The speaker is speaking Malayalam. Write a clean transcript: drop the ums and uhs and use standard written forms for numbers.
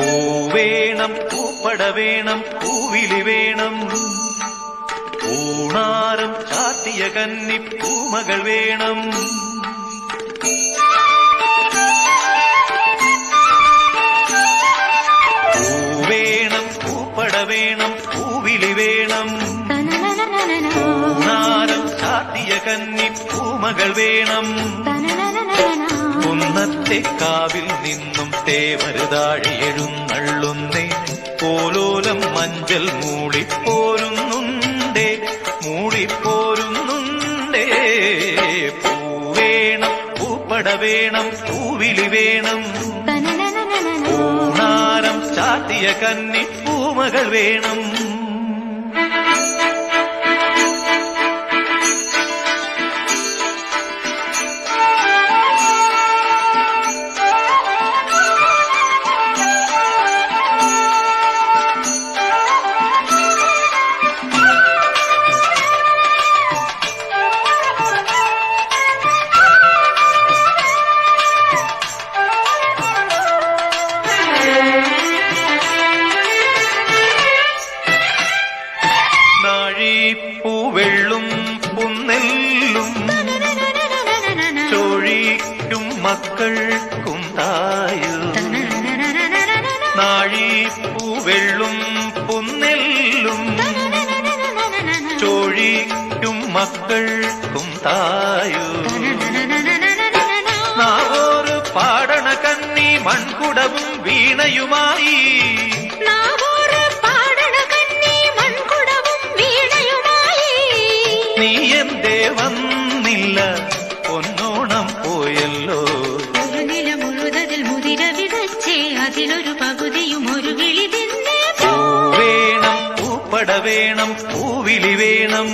പൂവേണം പൂപ്പട വേണം പൂവിലി വേണം പൂണാരം ചാത്തിയ കന്നി പൂമകൾ വേണം പൂവേണം പൂപ്പട വേണം പൂവിലി വേണം പൂണാരം ചാത്തിയ കന്നി പൂമകൾ വേണം കുന്നത്തെ കാവിൽ നിന്നും തേവരുതാഴി എഴുന്നള്ളുന്നേ പോലോലം മഞ്ചൽ മൂളിപ്പോരുന്നുണ്ടേ മൂളിപ്പോരുന്നുണ്ടേ പൂവേണം പൂപ്പട വേണം പൂവിലി വേണം പൂണാരം ചാത്തിയ കന്നി പൂമകൾ വേണം പൂവെള്ളും പുന്നെല്ലും ചോഴിക്കും മക്കൾക്കും തായു നാഴിപ്പൂവെള്ളും പുന്നെല്ലും ചോഴിക്കും മക്കൾക്കും തായു നാവോറ് പാടണ കന്നി മൺകുടവും വീണയുമായി നീ എന്തേ വന്നില്ല പൊന്നോണം പോയല്ലോ ഒരു നില മുഴുതതിൽ മുതിര വിതച്ചേ അതിലൊരു പകുതിയും ഒരു കിളി തിന്നേ പൂവേണം പൂപ്പട വേണം പൂവിലി വേണം